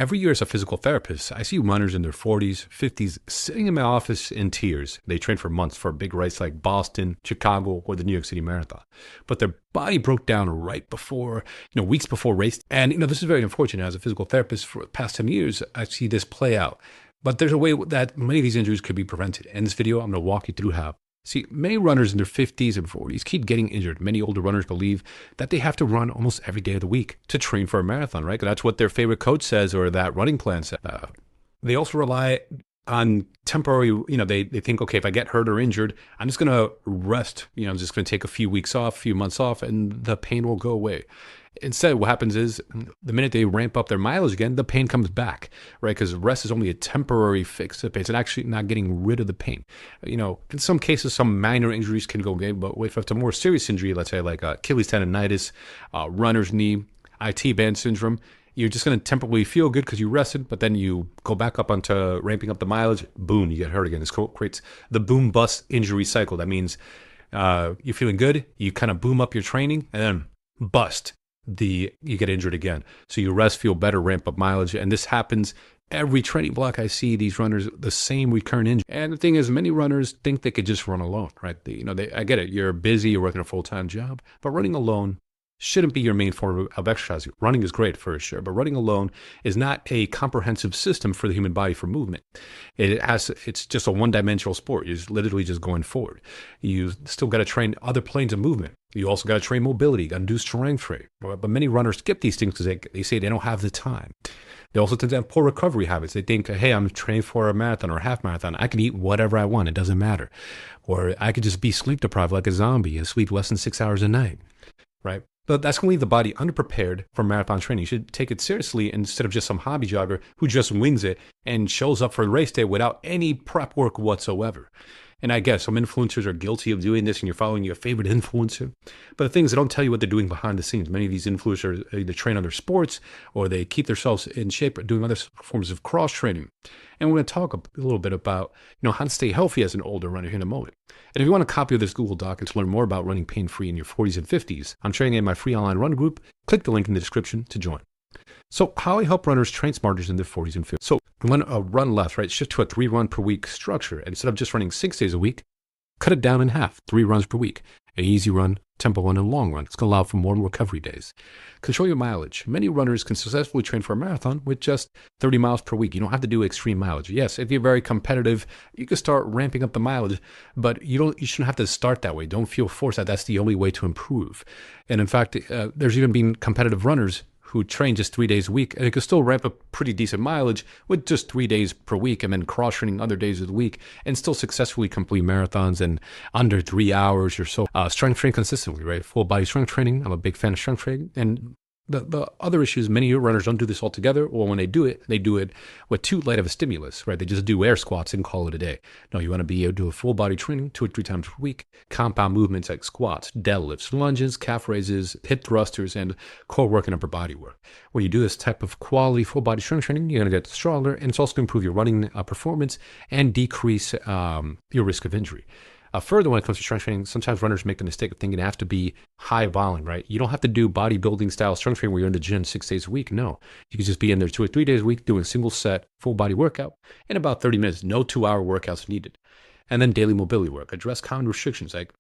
Every year as a physical therapist, I see runners in their 40s, 50s sitting in my office in tears. They trained for months for a big race like Boston, Chicago, or the New York City Marathon. But their body broke down right before, weeks before race. And, this is very unfortunate. As a physical therapist for the past 10 years, I see this play out. But there's a way that many of these injuries could be prevented. In this video, I'm going to walk you through how. See, many runners in their 50s and 40s keep getting injured. Many older runners believe that they have to run almost every day of the week to train for a marathon, right? That's what their favorite coach says or that running plan says. They also rely on temporary, they think, okay, if I get hurt or injured, I'm just going to rest. I'm just going to take a few weeks off, a few months off, and the pain will go away. Instead, what happens is the minute they ramp up their mileage again, the pain comes back, right? Because rest is only a temporary fix to the pain. It's actually not getting rid of the pain. In some cases, some minor injuries can go away, but if it's a more serious injury, let's say like Achilles tendonitis, runner's knee, IT band syndrome, you're just going to temporarily feel good because you rested, but then you go back up onto ramping up the mileage, boom, you get hurt again. This creates the boom-bust injury cycle. That means you're feeling good, you kind of boom up your training, and then bust. You get injured again. So you rest, feel better, ramp up mileage. And this happens every training block. I see these runners, the same recurrent injury. And the thing is, many runners think they could just run alone, right? I get it. You're busy, you're working a full-time job, but running alone shouldn't be your main form of exercise. Running is great for sure, but running alone is not a comprehensive system for the human body for movement. It's just a one-dimensional sport. You're literally just going forward. You still got to train other planes of movement. You also got to train mobility, got to do strength training. But many runners skip these things because they say they don't have the time. They also tend to have poor recovery habits. They think, hey, I'm training for a marathon or a half marathon. I can eat whatever I want. It doesn't matter. Or I could just be sleep deprived like a zombie and sleep less than 6 hours a night, right? But that's going to leave the body underprepared for marathon training. You should take it seriously instead of just some hobby jogger who just wings it and shows up for the race day without any prep work whatsoever. And I guess some influencers are guilty of doing this and you're following your favorite influencer. But the thing is, they don't tell you what they're doing behind the scenes. Many of these influencers either train other sports or they keep themselves in shape or doing other forms of cross training. And we're going to talk a little bit about, how to stay healthy as an older runner here in a moment. And if you want a copy of this Google Doc and to learn more about running pain-free in your 40s and 50s, I'm training in my free online run group. Click the link in the description to join. So how I help runners train smarter in their 40s and 50s. So run left, right? Shift to a 3-run per week structure. And instead of just running 6 days a week, cut it down in half, 3 runs per week. An easy run, tempo run, and long run. It's going to allow for more recovery days. Control your mileage. Many runners can successfully train for a marathon with just 30 miles per week. You don't have to do extreme mileage. Yes, if you're very competitive, you can start ramping up the mileage, but you shouldn't have to start that way. Don't feel forced that that's the only way to improve. And in fact, there's even been competitive runners who train just 3 days a week, and it can still ramp up pretty decent mileage with just 3 days per week and then cross-training other days of the week and still successfully complete marathons in under 3 hours or so. Strength training consistently, right? Full body strength training. I'm a big fan of strength training. And the other issue is many runners don't do this all together, or when they do it with too light of a stimulus, right? They just do air squats and call it a day. No, you want to be able to do a full body training 2 or 3 times per week, compound movements like squats, deadlifts, lunges, calf raises, hip thrusters, and core work and upper body work. When you do this type of quality full body strength training, you're going to get stronger, and it's also going to improve your running performance and decrease your risk of injury. Further, when it comes to strength training, sometimes runners make the mistake of thinking it has to be high volume, right? You don't have to do bodybuilding style strength training where you're in the gym 6 days a week. No, you can just be in there 2 or 3 days a week doing a single set, full body workout in about 30 minutes. No 2-hour workouts needed. And then daily mobility work. Address common restrictions. Like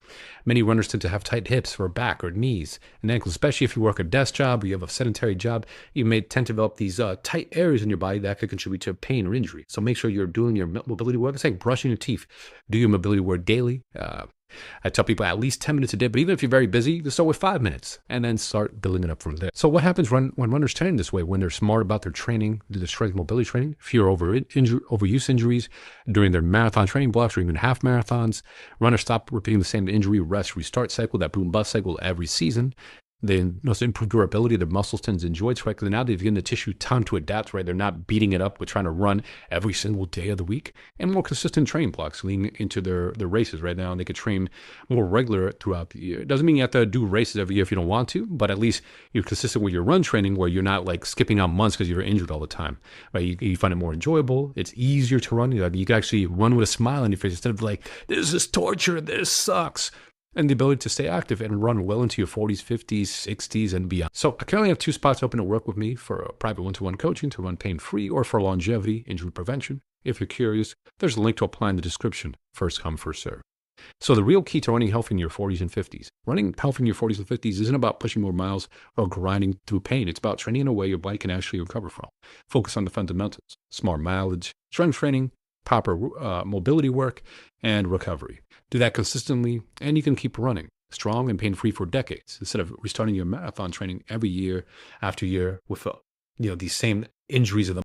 many runners tend to have tight hips or back or knees and ankles, especially if you work a desk job or you have a sedentary job. You may tend to develop these tight areas in your body that could contribute to pain or injury. So make sure you're doing your mobility work. It's like brushing your teeth. Do your mobility work daily. I tell people at least 10 minutes a day, but even if you're very busy, just start with 5 minutes and then start building it up from there. So what happens when runners train this way, when they're smart about their training, do the strength mobility training, fewer overuse injuries during their marathon training blocks or even half marathons, runners stop repeating the same injury, rest, restart cycle, that boom bust cycle every season. They improve durability. Their muscles tend to enjoy it. Because now they've given the tissue time to adapt, right? They're not beating it up with trying to run every single day of the week. And more consistent training blocks leading into their races right now. And they could train more regular throughout the year. It doesn't mean you have to do races every year if you don't want to, but at least you're consistent with your run training where you're not like skipping out months because you're injured all the time, right? You find it more enjoyable. It's easier to run. You can actually run with a smile on your face instead of like, this is torture, this sucks. and the ability to stay active and run well into your 40s, 50s, 60s, and beyond. So I currently have 2 spots open to work with me for a private one-to-one coaching to run pain-free or for longevity, injury prevention. If you're curious, there's a link to apply in the description. First come, first serve. So the real key to running healthy in your 40s and 50s. Running healthy in your 40s and 50s isn't about pushing more miles or grinding through pain. It's about training in a way your body can actually recover from. Focus on the fundamentals: smart mileage, strength training, proper mobility work, and recovery. Do that consistently, and you can keep running strong and pain-free for decades instead of restarting your marathon training every year after year with these same injuries of the